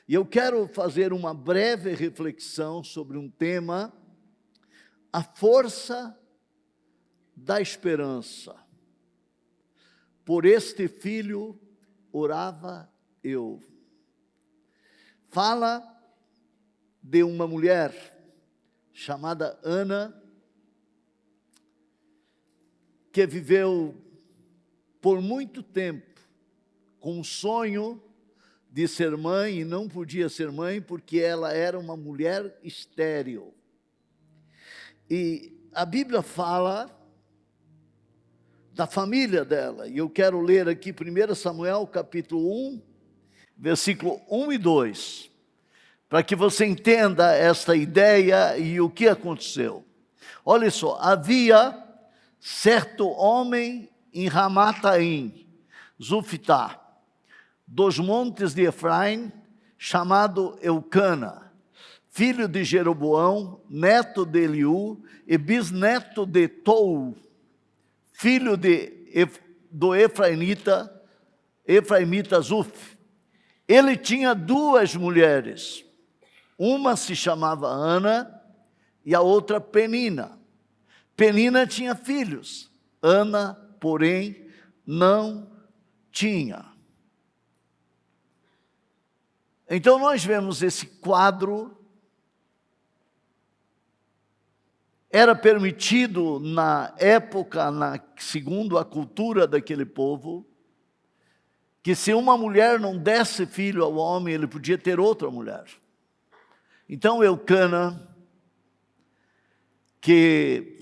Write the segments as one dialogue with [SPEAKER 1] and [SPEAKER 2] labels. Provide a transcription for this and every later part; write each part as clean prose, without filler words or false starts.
[SPEAKER 1] E eu quero fazer uma breve reflexão sobre um tema: a força da esperança. Por este filho orava eu. Fala de uma mulher chamada Ana, que viveu por muito tempo com o sonho de ser mãe e não podia ser mãe porque ela era uma mulher estéril. E a Bíblia fala da família dela, e eu quero ler aqui 1 Samuel capítulo 1, versículo 1 e 2, para que você entenda esta ideia e o que aconteceu. Olha só, havia certo homem em Ramataim, Zufitá, dos montes de Efraim, chamado Eucana, filho de Jeroboão, neto de Eliú e bisneto de Tou, filho do Efraimita Zuf. Ele tinha duas mulheres, uma se chamava Ana e a outra Penina. Penina tinha filhos, Ana, porém, não tinha. Então nós vemos esse quadro. Era permitido na época, segundo a cultura daquele povo, que se uma mulher não desse filho ao homem, ele podia ter outra mulher. Então Eucana, que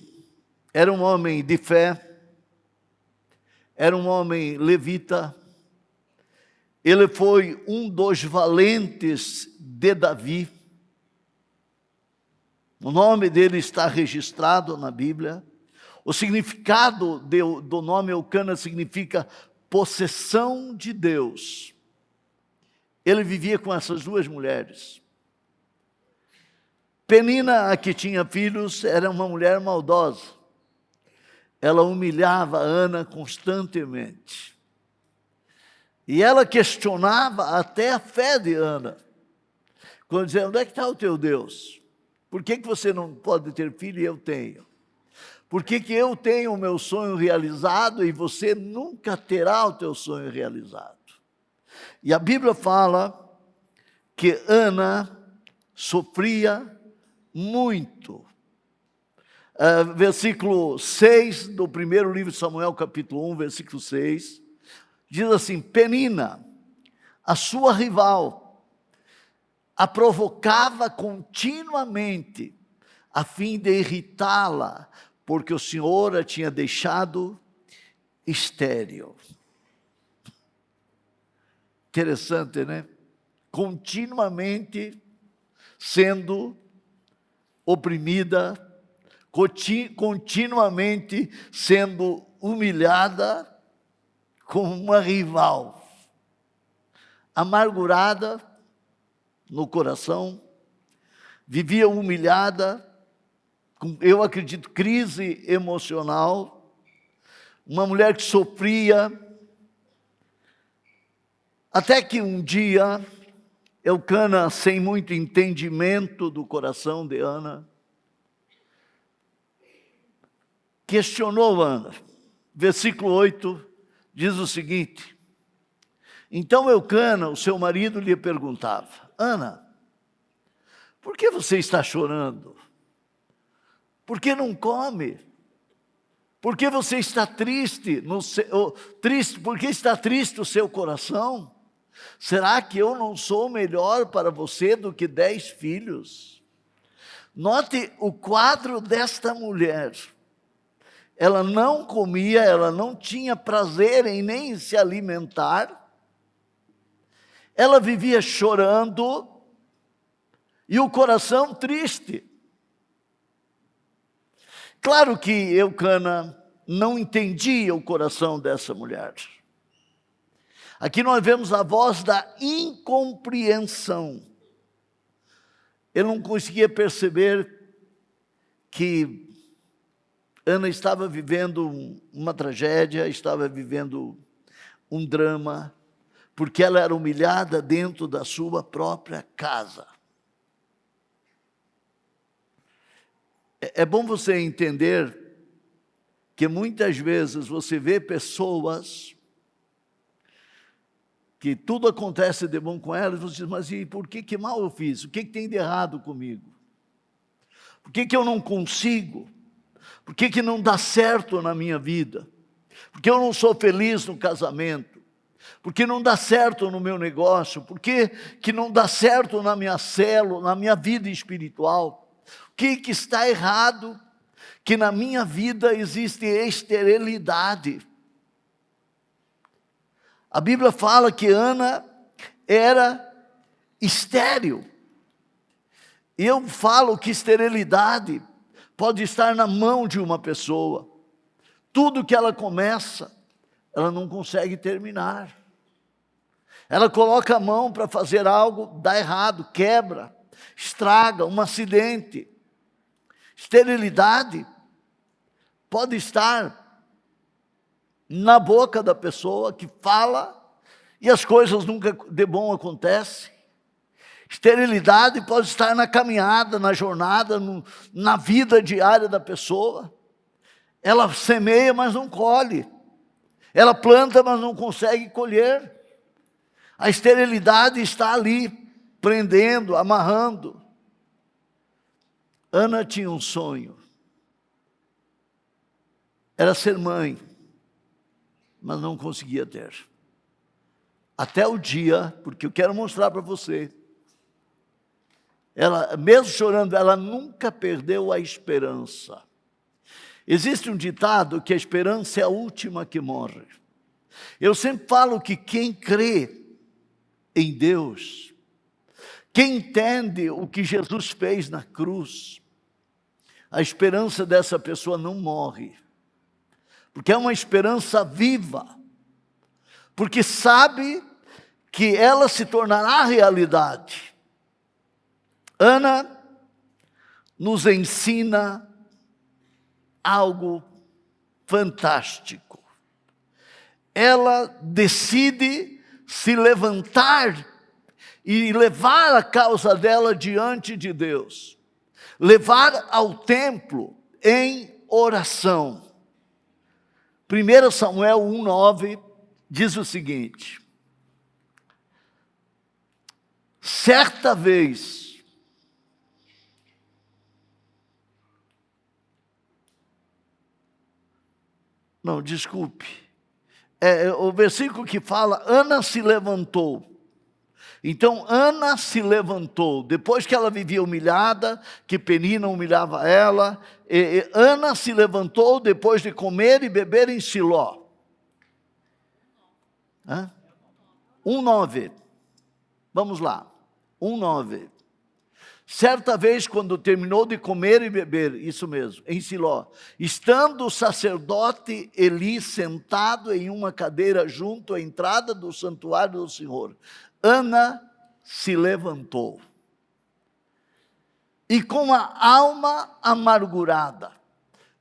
[SPEAKER 1] era um homem de fé, era um homem levita, ele foi um dos valentes de Davi. O nome dele está registrado na Bíblia. O significado do nome Eucana significa possessão de Deus. Ele vivia com essas duas mulheres. Penina, a que tinha filhos, era uma mulher maldosa. Ela humilhava Ana constantemente. E ela questionava até a fé de Ana. Quando dizia: onde é que está o teu Deus? Por que você não pode ter filho e eu tenho? Por que eu tenho o meu sonho realizado e você nunca terá o teu sonho realizado? E a Bíblia fala que Ana sofria muito. Versículo 6 do primeiro livro de Samuel, capítulo 1, versículo 6, diz assim: Penina, a sua rival, a provocava continuamente, a fim de irritá-la, porque o Senhor a tinha deixado estéril. Interessante, né? Continuamente sendo oprimida, continuamente sendo humilhada como uma rival, amargurada no coração, vivia humilhada, com, eu acredito, crise emocional, uma mulher que sofria, até que um dia, Eucana, sem muito entendimento do coração de Ana, questionou Ana. Versículo 8 diz o seguinte: então Eucana, o seu marido, lhe perguntava: Ana, por que você está chorando? Por que não come? Por que você está triste? Por que está triste o seu coração? Será que eu não sou melhor para você do que 10 filhos? Note o quadro desta mulher. Ela não comia, ela não tinha prazer em nem se alimentar. Ela vivia chorando e o coração triste. Claro que Eucana não entendia o coração dessa mulher. Aqui nós vemos a voz da incompreensão. Ele não conseguia perceber que Ana estava vivendo uma tragédia, estava vivendo um drama. porque ela era humilhada dentro da sua própria casa. É bom você entender que muitas vezes você vê pessoas que tudo acontece de bom com elas, e você diz, mas e por que mal eu fiz? O que tem de errado comigo? Por que eu não consigo? Por que não dá certo na minha vida? Por que eu não sou feliz no casamento? Por que não dá certo no meu negócio? Por que não dá certo na minha célula, na minha vida espiritual? O que está errado? Que na minha vida existe esterilidade. A Bíblia fala que Ana era estéril. E eu falo que esterilidade pode estar na mão de uma pessoa. Tudo que ela começa, ela não consegue terminar. Ela coloca a mão para fazer algo, dá errado, quebra, estraga, um acidente. Esterilidade pode estar na boca da pessoa que fala e as coisas nunca de bom acontecem. Esterilidade pode estar na caminhada, na jornada, na vida diária da pessoa. Ela semeia, mas não colhe. Ela planta, mas não consegue colher. A esterilidade está ali, prendendo, amarrando. Ana tinha um sonho. Era ser mãe, mas não conseguia ter. Até o dia, porque eu quero mostrar para você, ela, mesmo chorando, ela nunca perdeu a esperança. Existe um ditado que a esperança é a última que morre. Eu sempre falo que quem crê em Deus, quem entende o que Jesus fez na cruz, a esperança dessa pessoa não morre, porque é uma esperança viva, porque sabe que ela se tornará realidade. Ana nos ensina algo fantástico. Ela decide se levantar e levar a causa dela diante de Deus, levar ao templo em oração. 1 Samuel 1,9 diz o seguinte: certa vez, não, desculpe, o versículo que fala, Ana se levantou. Então Ana se levantou, depois que ela vivia humilhada, que Penina humilhava ela, Ana se levantou depois de comer e beber em Siló. 1,9, vamos lá, 1,9. Certa vez, quando terminou de comer e beber, isso mesmo, em Siló, estando o sacerdote Eli sentado em uma cadeira junto à entrada do santuário do Senhor, Ana se levantou e com a alma amargurada,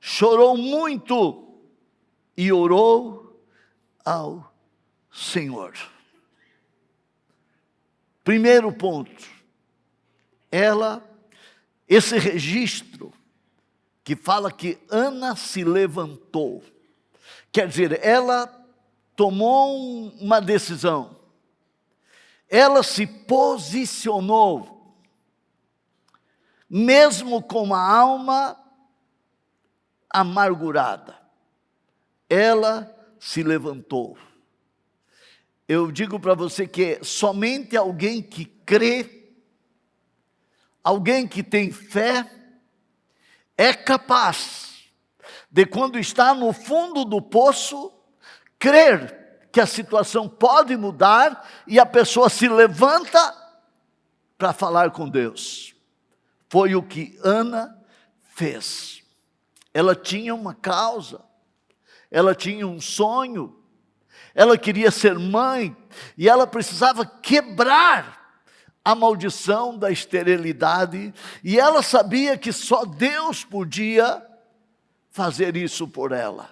[SPEAKER 1] chorou muito e orou ao Senhor. Primeiro ponto, esse registro que fala que Ana se levantou, quer dizer, ela tomou uma decisão, ela se posicionou, mesmo com a alma amargurada, ela se levantou. Eu digo para você que somente alguém que crê, alguém que tem fé, é capaz de, quando está no fundo do poço, crer que a situação pode mudar e a pessoa se levanta para falar com Deus. Foi o que Ana fez. Ela tinha uma causa, ela tinha um sonho, ela queria ser mãe e ela precisava quebrar a maldição da esterilidade, e ela sabia que só Deus podia fazer isso por ela.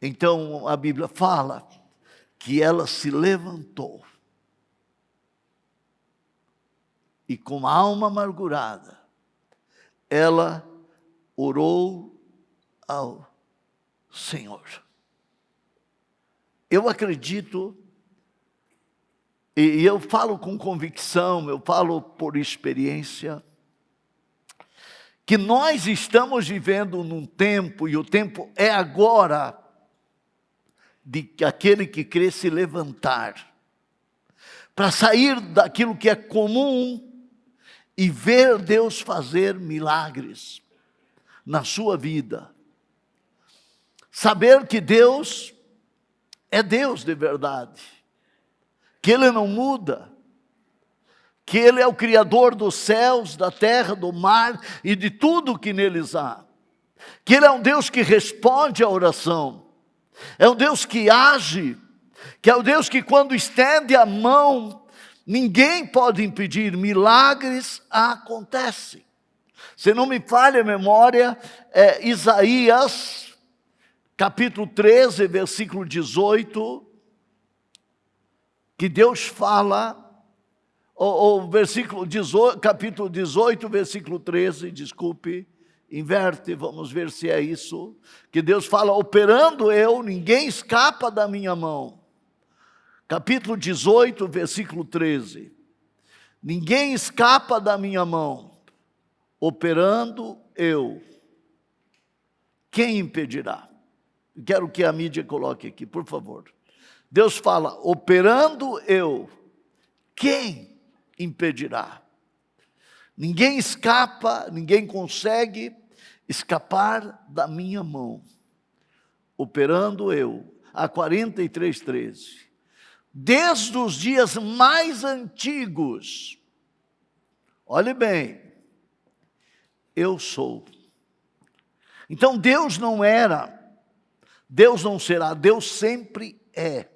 [SPEAKER 1] Então a Bíblia fala que ela se levantou. e com a alma amargurada, ela orou ao Senhor. Eu acredito, e eu falo com convicção, eu falo por experiência, que nós estamos vivendo num tempo, e o tempo é agora, de aquele que crê se levantar, para sair daquilo que é comum e ver Deus fazer milagres na sua vida. Saber que Deus é Deus de verdade, que Ele não muda, que Ele é o Criador dos céus, da terra, do mar e de tudo que neles há, que Ele é um Deus que responde à oração, é um Deus que age, que é o Deus que quando estende a mão, ninguém pode impedir, milagres acontecem. Se não me falha a memória, Isaías, capítulo 13, versículo 18, que Deus fala, capítulo 18, versículo 13, desculpe, inverte, vamos ver se é isso, que Deus fala, operando eu, ninguém escapa da minha mão. Capítulo 18, versículo 13, ninguém escapa da minha mão, operando eu, quem impedirá? Quero que a mídia coloque aqui, por favor. Deus fala, operando eu, quem impedirá? Ninguém escapa, ninguém consegue escapar da minha mão. Operando eu, há 43:13. Desde os dias mais antigos, olhe bem, eu sou. Então Deus não era, Deus não será, Deus sempre é.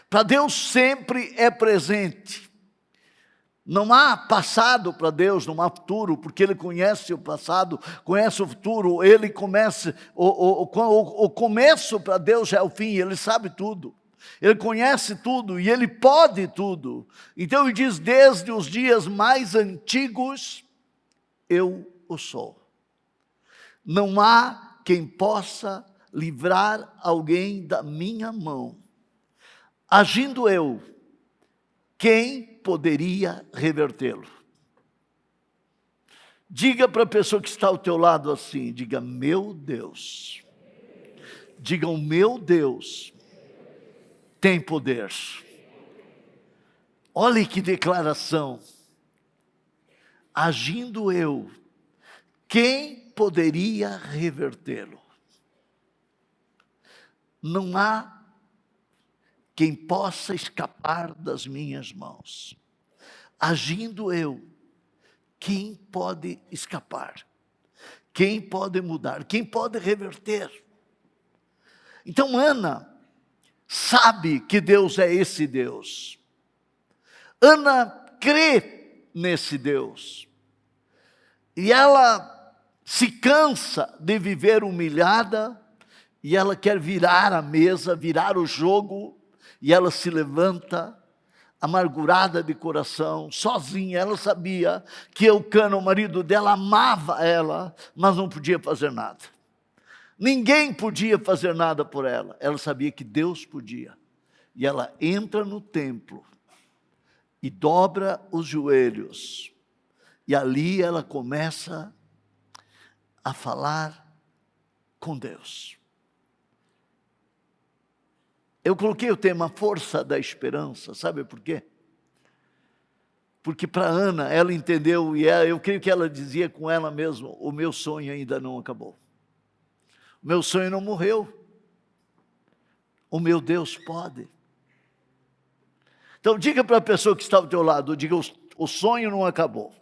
[SPEAKER 1] Para Deus sempre é presente. Não há passado para Deus, não há futuro, porque Ele conhece o passado, conhece o futuro, Ele começa, o começo para Deus já é o fim, Ele sabe tudo. Ele conhece tudo e Ele pode tudo. Então Ele diz, desde os dias mais antigos, eu o sou. Não há quem possa livrar alguém da minha mão. Agindo eu, quem poderia revertê-lo? Diga para a pessoa que está ao teu lado assim, diga, meu Deus. Diga, o meu Deus tem poder. Olhe que declaração. Agindo eu, quem poderia revertê-lo? Não há quem possa escapar das minhas mãos. Agindo eu, quem pode escapar? Quem pode mudar? Quem pode reverter? Então Ana sabe que Deus é esse Deus. Ana crê nesse Deus. E ela se cansa de viver humilhada, e ela quer virar a mesa, virar o jogo, e ela se levanta, amargurada de coração, sozinha. Ela sabia que Eucana, o marido dela, amava ela, mas não podia fazer nada. Ninguém podia fazer nada por ela. Ela sabia que Deus podia. E ela entra no templo e dobra os joelhos. E ali ela começa a falar com Deus. Eu coloquei o tema Força da Esperança, sabe por quê? Porque para Ana, ela entendeu, e eu creio que ela dizia com ela mesma, o meu sonho ainda não acabou. O meu sonho não morreu. O meu Deus pode. Então diga para a pessoa que está ao teu lado, diga, o sonho não acabou.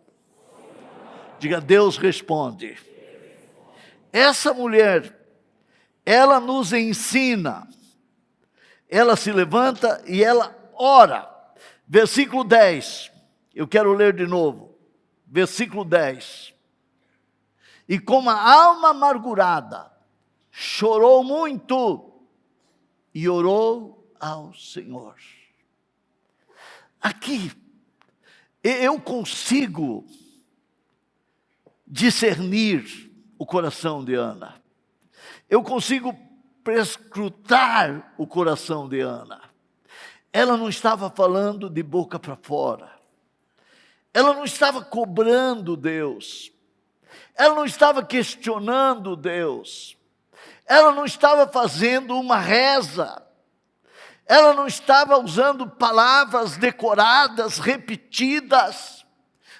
[SPEAKER 1] Diga, Deus responde. Essa mulher, ela nos ensina. Ela se levanta e ela ora. Versículo 10. Eu quero ler de novo. Versículo 10. E com uma alma amargurada, chorou muito e orou ao Senhor. Aqui, Eu consigo discernir o coração de Ana. Eu consigo prescrutar o coração de Ana. Ela não estava falando de boca para fora. Ela não estava cobrando Deus. Ela não estava questionando Deus. Ela não estava fazendo uma reza. Ela não estava usando palavras decoradas, repetidas.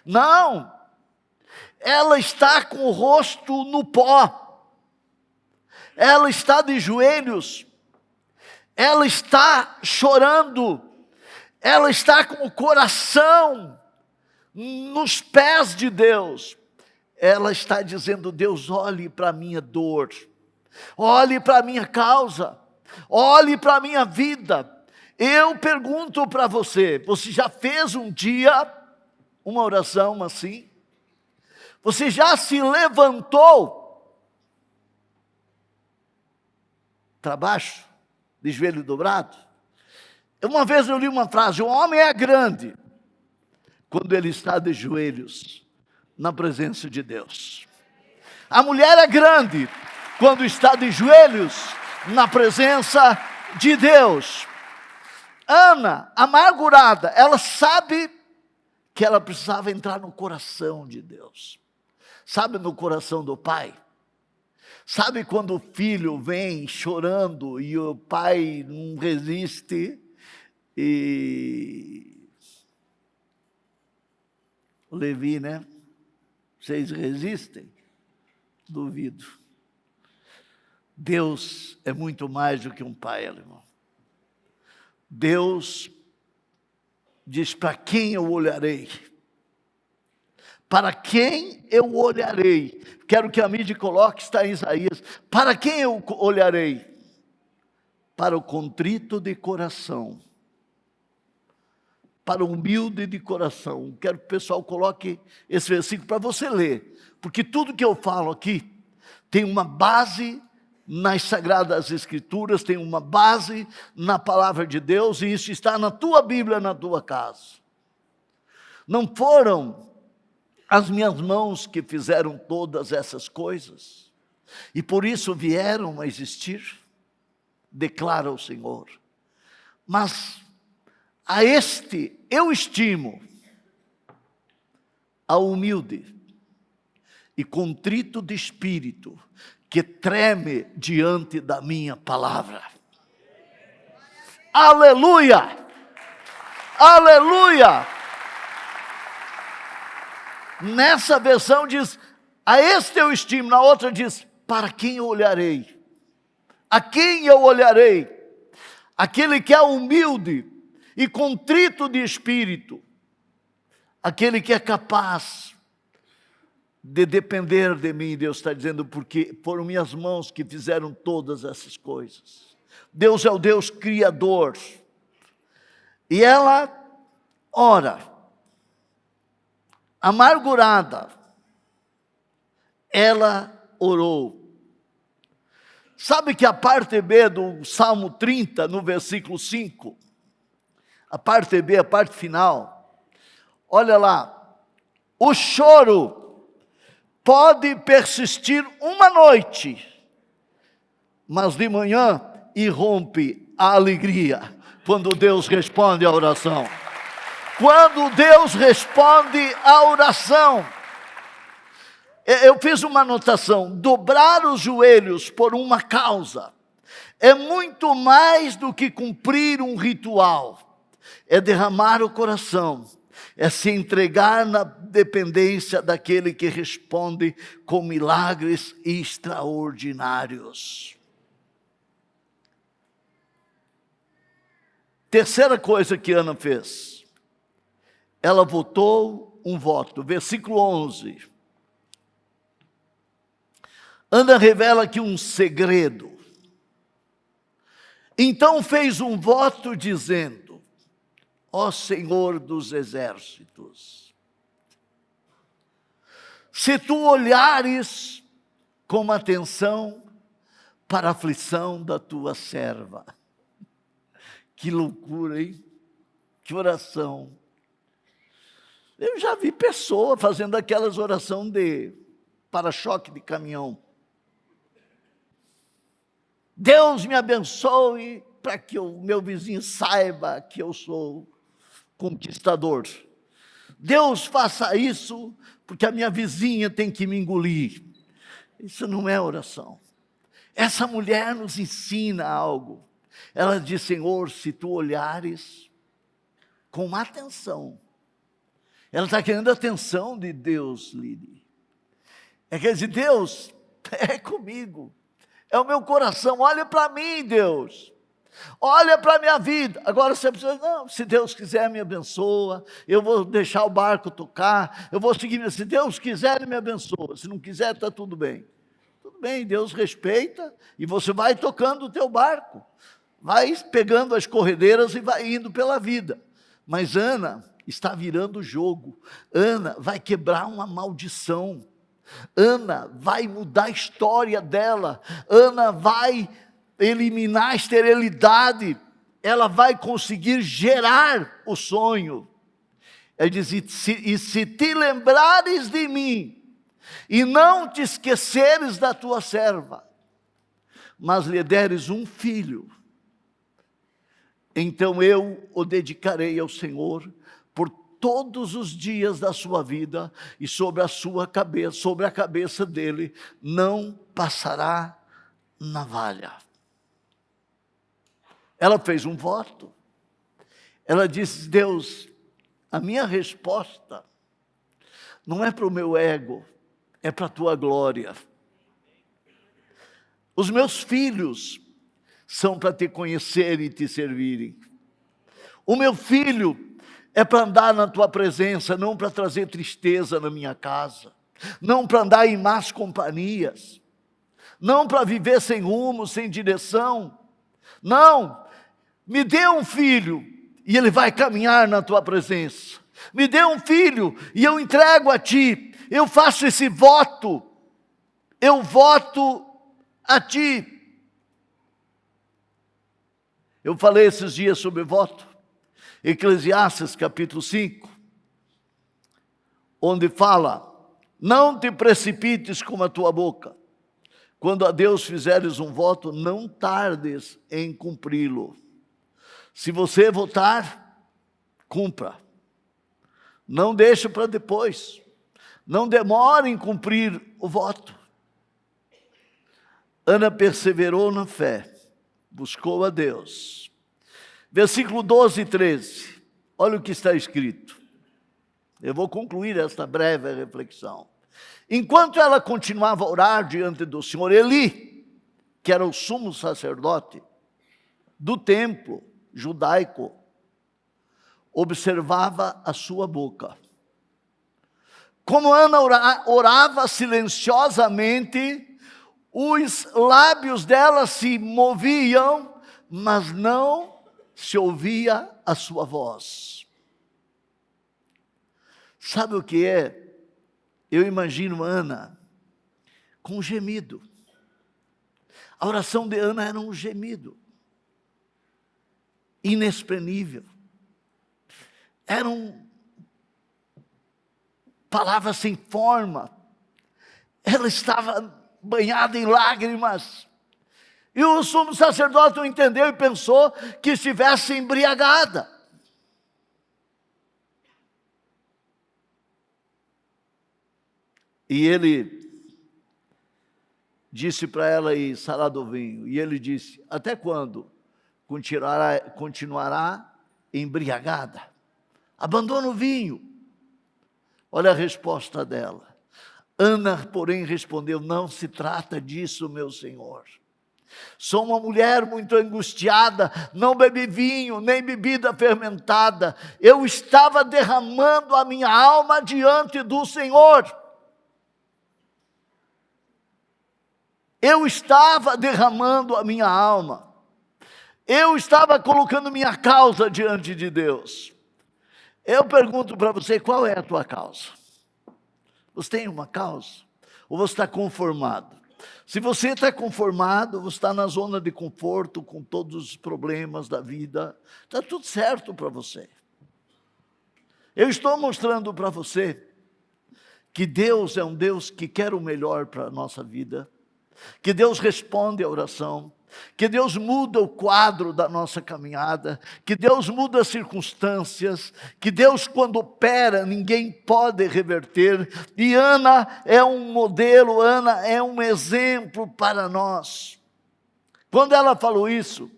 [SPEAKER 1] Não. Ela está com o rosto no pó. Ela está de joelhos. Ela está chorando. Ela está com o coração nos pés de Deus. Ela está dizendo: Deus, olhe para a minha dor. Olhe para a minha causa. Olhe para a minha vida. Eu pergunto para você: você já fez um dia uma oração assim? Você já se levantou para baixo, de joelho dobrado? Uma vez eu li uma frase: o homem é grande quando ele está de joelhos na presença de Deus. A mulher é grande quando está de joelhos na presença de Deus. Ana, amargurada, ela sabe que ela precisava entrar no coração de Deus. Sabe, no coração do pai? Sabe quando o filho vem chorando e o pai não resiste e... O Levi, né? Vocês resistem? Duvido. Deus é muito mais do que um pai, irmão. Deus diz: para quem eu olharei? Para quem eu olharei? Quero que a mídia coloque, está em Isaías. Para quem eu olharei? Para o contrito de coração. Para o humilde de coração. Quero que o pessoal coloque esse versículo para você ler. Porque tudo que eu falo aqui tem uma base nas Sagradas Escrituras, tem uma base na Palavra de Deus, e isso está na tua Bíblia, na tua casa. Não foram as minhas mãos que fizeram todas essas coisas, e por isso vieram a existir, declara o Senhor. Mas a este eu estimo, ao humilde e contrito de espírito, que treme diante da minha palavra. Aleluia! Aleluia! Nessa versão diz: a este eu estimo. Na outra diz: para quem eu olharei? A quem eu olharei? Aquele que é humilde e contrito de espírito, aquele que é capaz de depender de mim. Deus está dizendo: porque foram minhas mãos que fizeram todas essas coisas. Deus é o Deus criador. E ela ora, amargurada, ela orou. Sabe que a parte B do Salmo 30, no versículo 5, a parte B, a parte final, olha lá: o choro pode persistir uma noite, mas de manhã irrompe a alegria, quando Deus responde à oração. Quando Deus responde à oração. Eu fiz uma anotação: dobrar os joelhos por uma causa é muito mais do que cumprir um ritual. É derramar o coração, é se entregar na dependência daquele que responde com milagres extraordinários. Terceira coisa que Ana fez: ela votou um voto. Versículo 11. Ana revela aqui um segredo. Então fez um voto dizendo: ó Senhor dos exércitos, se tu olhares com atenção para a aflição da tua serva. Que loucura, hein? Que oração. Eu já vi pessoa fazendo aquelas orações de para-choque de caminhão. Deus me abençoe para que o meu vizinho saiba que eu sou conquistador. Deus faça isso porque a minha vizinha tem que me engolir. Isso não é oração. Essa mulher nos ensina algo. Ela diz: Senhor, se tu olhares com atenção. Ela está querendo a atenção de Deus, Lili. Quer dizer, Deus é comigo. É o meu coração. Olha para mim, Deus. Olha para a minha vida. Agora você precisa, não, se Deus quiser me abençoa, eu vou deixar o barco tocar, eu vou seguir, se Deus quiser Ele me abençoa, se não quiser está tudo bem. Tudo bem, Deus respeita e você vai tocando o teu barco, vai pegando as corredeiras e vai indo pela vida. Mas Ana está virando o jogo, Ana vai quebrar uma maldição, Ana vai mudar a história dela, Ana vai eliminar a esterilidade, ela vai conseguir gerar o sonho. Ele diz: e se te lembrares de mim, e não te esqueceres da tua serva, mas lhe deres um filho, então eu o dedicarei ao Senhor por todos os dias da sua vida, e sobre a sua cabeça, sobre a cabeça dele, não passará navalha. Ela fez um voto. Ela disse: Deus, a minha resposta não é para o meu ego, é para a tua glória. Os meus filhos são para te conhecer e te servirem. O meu filho é para andar na tua presença, não para trazer tristeza na minha casa, não para andar em más companhias, não para viver sem rumo, sem direção. Não, me dê um filho e ele vai caminhar na tua presença. Me dê um filho e eu entrego a ti. Eu faço esse voto. Eu voto a ti. Eu falei esses dias sobre voto. Eclesiastes capítulo 5, onde fala: não te precipites com a tua boca. Quando a Deus fizeres um voto, não tardes em cumpri-lo. Se você votar, cumpra. Não deixe para depois. Não demore em cumprir o voto. Ana perseverou na fé, buscou a Deus. Versículo 12 e 13. Olha o que está escrito. Eu vou concluir esta breve reflexão. Enquanto ela continuava a orar diante do Senhor, Eli, que era o sumo sacerdote do templo judaico, observava a sua boca. Como Ana orava silenciosamente, os lábios dela se moviam, mas não se ouvia a sua voz. Sabe o que é? Eu imagino Ana com um gemido. A oração de Ana era um gemido inexprimível. Eram palavras sem forma. Ela estava banhada em lágrimas. E o sumo sacerdote não entendeu e pensou que estivesse embriagada. E ele disse para ela ir sarar do vinho. E ele disse: até quando continuará embriagada? Abandona o vinho. Olha a resposta dela. Ana, porém, respondeu: não se trata disso, meu senhor. Sou uma mulher muito angustiada, não bebi vinho, nem bebida fermentada. Eu estava derramando a minha alma diante do Senhor. Eu estava derramando a minha alma. Eu estava colocando minha causa diante de Deus. Eu pergunto para você: qual é a tua causa? Você tem uma causa? Ou você está conformado? Se você está conformado, você está na zona de conforto, com todos os problemas da vida, está tudo certo para você. Eu estou mostrando para você que Deus é um Deus que quer o melhor para a nossa vida, que Deus responde à oração, que Deus muda o quadro da nossa caminhada, que Deus muda as circunstâncias, que Deus, quando opera, ninguém pode reverter. E Ana é um modelo, Ana é um exemplo para nós. Quando ela falou isso,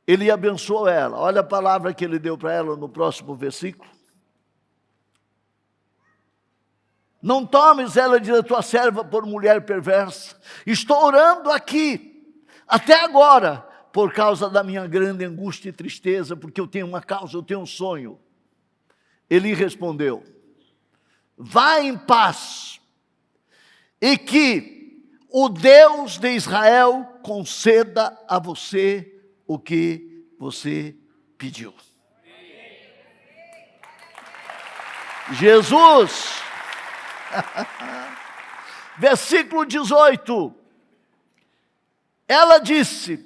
[SPEAKER 1] ele abençoou ela. Olha a palavra que ele deu para ela no próximo versículo. Não tomes ela de tua serva por mulher perversa. Estou orando aqui, até agora, por causa da minha grande angústia e tristeza, porque eu tenho uma causa, eu tenho um sonho. Ele respondeu: vá em paz, e que o Deus de Israel conceda a você o que você pediu. Jesus, versículo 18, ela disse: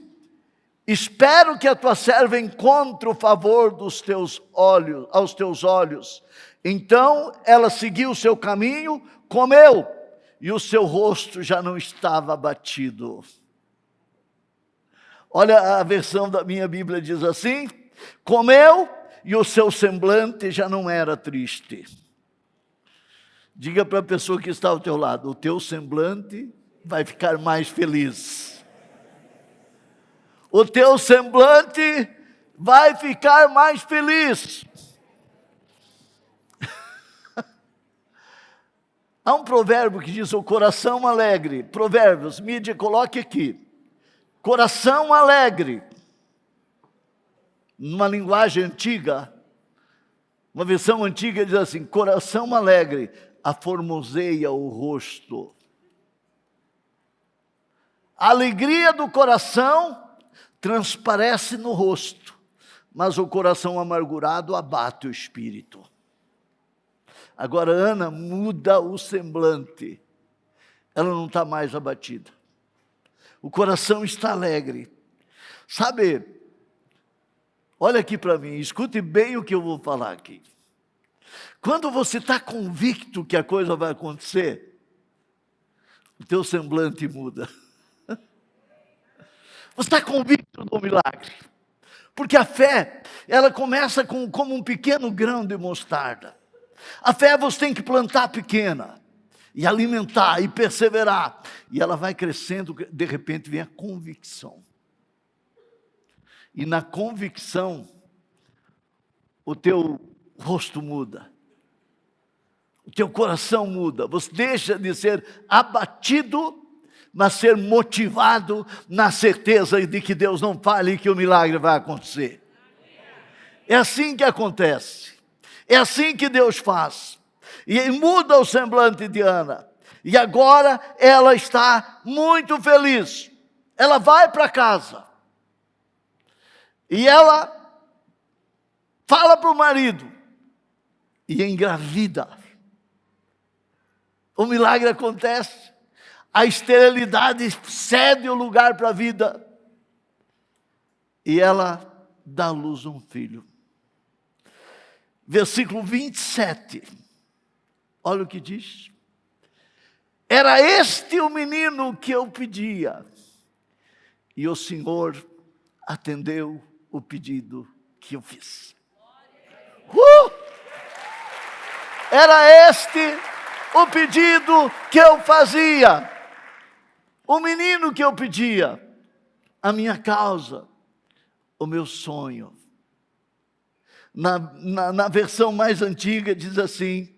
[SPEAKER 1] espero que a tua serva encontre o favor dos teus olhos, aos teus olhos. Então ela seguiu o seu caminho, comeu, e o seu rosto já não estava abatido. Olha, a versão da minha Bíblia diz assim: comeu e o seu semblante já não era triste. Diga para a pessoa que está ao teu lado: o teu semblante vai ficar mais feliz. O teu semblante vai ficar mais feliz. Há um provérbio que diz: o coração alegre. Provérbios, mídia, coloque aqui. Coração alegre. Numa linguagem antiga, uma versão antiga diz assim: coração alegre aformoseia o rosto. A alegria do coração transparece no rosto, mas o coração amargurado abate o espírito. Agora Ana muda o semblante, ela não está mais abatida, o coração está alegre. Sabe, olha aqui para mim, escute bem o que eu vou falar aqui. Quando você está convicto que a coisa vai acontecer, o teu semblante muda. Você está convicto do milagre. Porque a fé, ela começa como um pequeno grão de mostarda. A fé você tem que plantar pequena, e alimentar, e perseverar. E ela vai crescendo, de repente vem a convicção. E na convicção, o teu rosto muda. O teu coração muda. Você deixa de ser abatido, mas ser motivado na certeza de que Deus não fale e que o milagre vai acontecer. É assim que acontece. É assim que Deus faz. E muda o semblante de Ana. E agora ela está muito feliz. Ela vai para casa. E ela fala para o marido. E engravida. O milagre acontece. A esterilidade cede o lugar para a vida. E ela dá à luz um filho. Versículo 27. Olha o que diz. Era este o menino que eu pedia. E o Senhor atendeu o pedido que eu fiz. Era este o pedido que eu fazia. O menino que eu pedia, a minha causa, o meu sonho. Na versão mais antiga diz assim: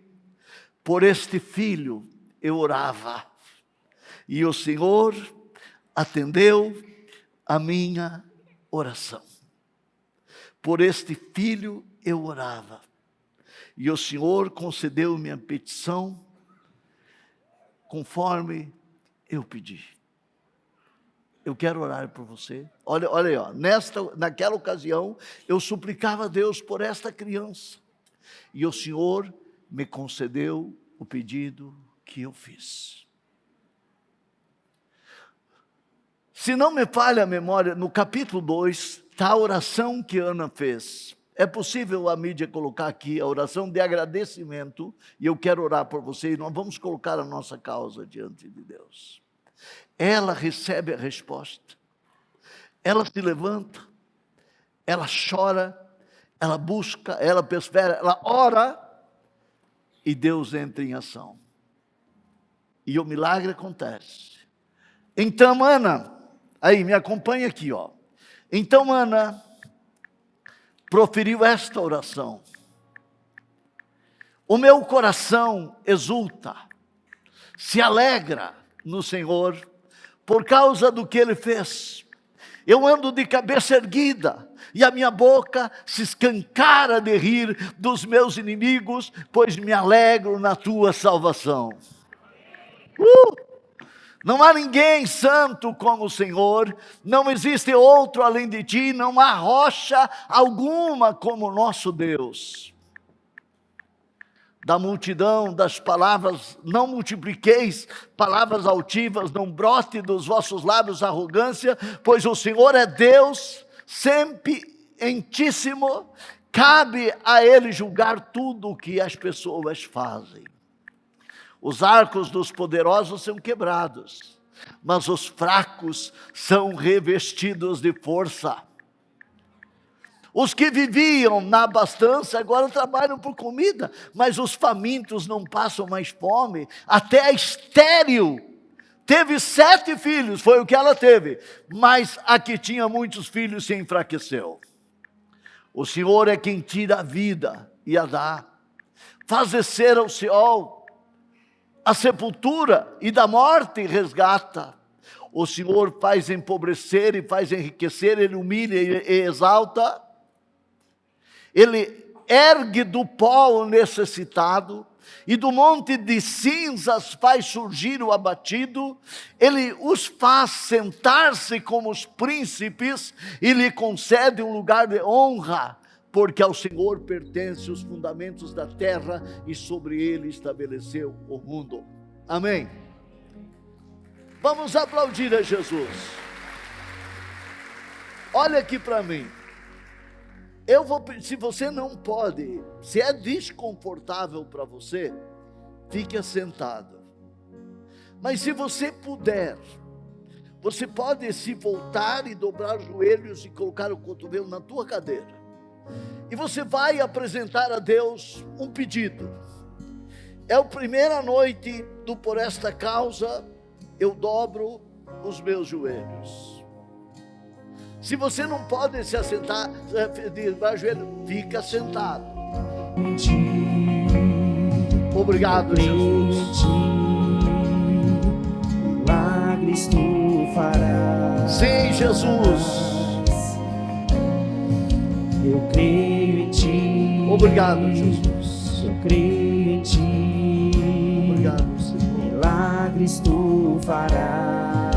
[SPEAKER 1] por este filho eu orava, e o Senhor atendeu a minha oração. Por este filho eu orava, e o Senhor concedeu minha petição, conforme eu pedi. Eu quero orar por você. Olha aí, ó. Naquela ocasião, eu suplicava a Deus por esta criança. E o Senhor me concedeu o pedido que eu fiz. Se não me falha a memória, no capítulo 2, está a oração que Ana fez. É possível a mídia colocar aqui a oração de agradecimento, e eu quero orar por você, e nós vamos colocar a nossa causa diante de Deus. Ela recebe a resposta, ela se levanta, ela chora, ela busca, ela persevera, ela ora, e Deus entra em ação. E o milagre acontece. Então Ana, aí me acompanha aqui, ó. Então Ana proferiu esta oração: o meu coração exulta, se alegra no Senhor, por causa do que Ele fez. Eu ando de cabeça erguida, e a minha boca se escancara de rir dos meus inimigos, pois me alegro na tua salvação. Não há ninguém santo como o Senhor, não existe outro além de ti, não há rocha alguma como o nosso Deus. Da multidão das palavras, não multipliqueis palavras altivas, não brote dos vossos lábios arrogância, pois o Senhor é Deus, sapientíssimo, cabe a Ele julgar tudo o que as pessoas fazem. Os arcos dos poderosos são quebrados, mas os fracos são revestidos de força. Os que viviam na abastança agora trabalham por comida, mas os famintos não passam mais fome. Até a estéril teve 7 filhos, foi o que ela teve, mas a que tinha muitos filhos se enfraqueceu. O Senhor é quem tira a vida e a dá, faz descer ao Seol a sepultura, e da morte resgata. O Senhor faz empobrecer e faz enriquecer, Ele humilha e exalta. Ele ergue do pó o necessitado, e do monte de cinzas faz surgir o abatido. Ele os faz sentar-se como os príncipes, e lhe concede um lugar de honra, porque ao Senhor pertencem os fundamentos da terra, e sobre ele estabeleceu o mundo. Amém. Vamos aplaudir a Jesus. Olha aqui para mim. Se você não pode, se é desconfortável para você, fique assentado. Mas se você puder, você pode se voltar e dobrar os joelhos e colocar o cotovelo na tua cadeira. E você vai apresentar a Deus um pedido. É a primeira noite do Por Esta Causa, eu dobro os meus joelhos. Se você não pode se assentar, dobrar o joelho, fica sentado. Obrigado, Jesus.
[SPEAKER 2] Milagres tu farás.
[SPEAKER 1] Sim, Jesus.
[SPEAKER 2] Eu creio em ti.
[SPEAKER 1] Obrigado, Jesus.
[SPEAKER 2] Eu creio em ti.
[SPEAKER 1] Obrigado, Senhor.
[SPEAKER 2] Milagres tu farás.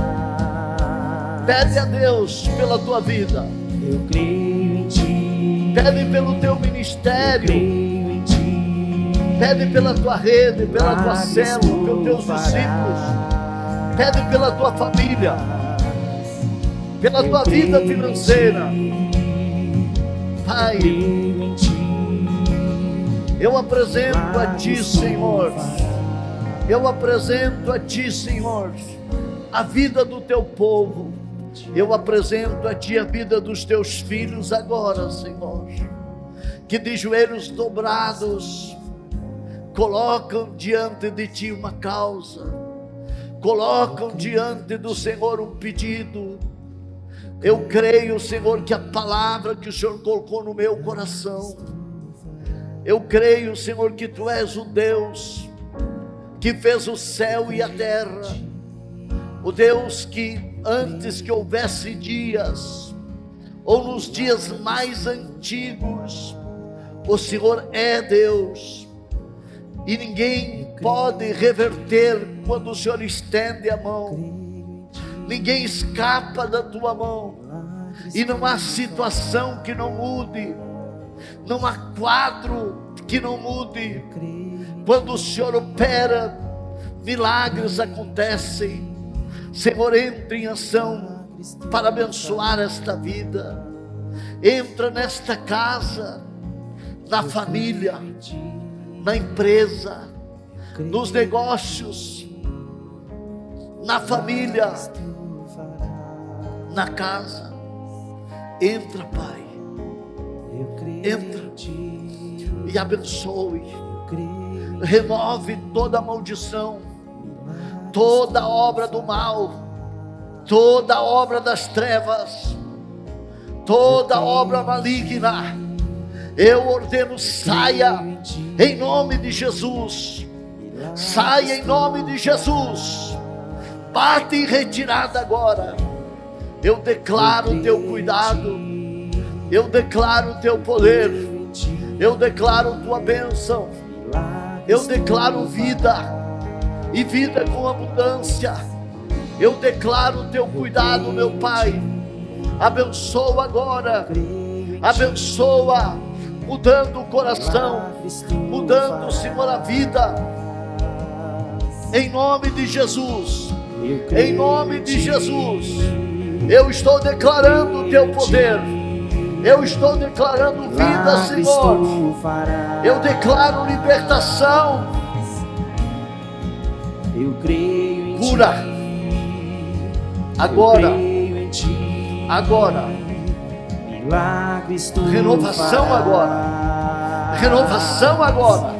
[SPEAKER 1] Pede a Deus pela tua vida.
[SPEAKER 2] Eu creio em ti.
[SPEAKER 1] Pede pelo teu ministério.
[SPEAKER 2] Eu creio em ti.
[SPEAKER 1] Pede pela tua rede, pela tua célula, pelos teus discípulos. Pede pela tua família, pela tua vida financeira. Pai, eu apresento a Ti, Senhor. Eu apresento a Ti, Senhor, a vida do Teu povo. Eu apresento a Ti a vida dos Teus filhos agora, Senhor, que de joelhos dobrados colocam diante de Ti uma causa, colocam diante do Senhor um pedido. Eu creio, Senhor, que a palavra que o Senhor colocou no meu coração, eu creio, Senhor, que Tu és o Deus que fez o céu e a terra, o Deus que antes que houvesse dias, ou nos dias mais antigos, o Senhor é Deus, e ninguém pode reverter quando o Senhor estende a mão. Ninguém escapa da tua mão, e não há situação que não mude, não há quadro que não mude. Quando o Senhor opera, milagres acontecem. Senhor, entra em ação para abençoar esta vida. Entra nesta casa, na família, na empresa, nos negócios, na família, na casa. Entra, Pai, entra e abençoe, remove toda maldição, toda obra do mal, toda obra das trevas, toda obra maligna. Eu ordeno, saia em nome de Jesus, saia em nome de Jesus, bate em retirada agora. Eu declaro o teu cuidado, eu declaro o teu poder, eu declaro tua bênção, eu declaro vida e vida com abundância. Eu declaro o teu cuidado, meu Pai. Abençoa agora, abençoa, mudando o coração, mudando, Senhor, a vida, em nome de Jesus, em nome de Jesus. Eu estou declarando o teu poder, eu estou declarando vida, Senhor. Eu declaro libertação, cura, agora, renovação agora, renovação agora,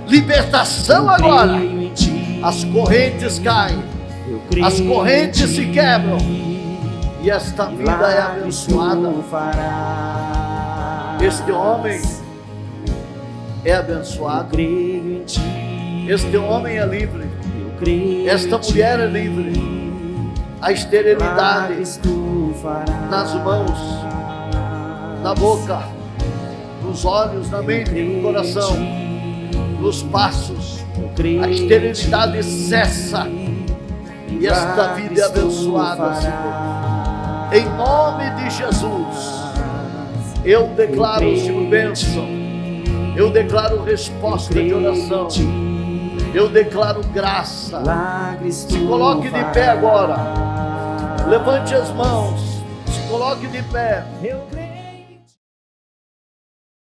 [SPEAKER 1] libertação agora. As correntes caem, as correntes se quebram, e esta vida é abençoada. Este homem é abençoado, este homem é livre, esta mulher é livre. A esterilidade nas mãos, na boca, nos olhos, na mente, no coração, nos passos, a esterilidade cessa, e esta vida é abençoada, Senhor. Em nome de Jesus, eu declaro, Senhor, bênção, eu declaro resposta de oração, eu declaro graça. Se coloque de pé agora, levante as mãos, se coloque de pé.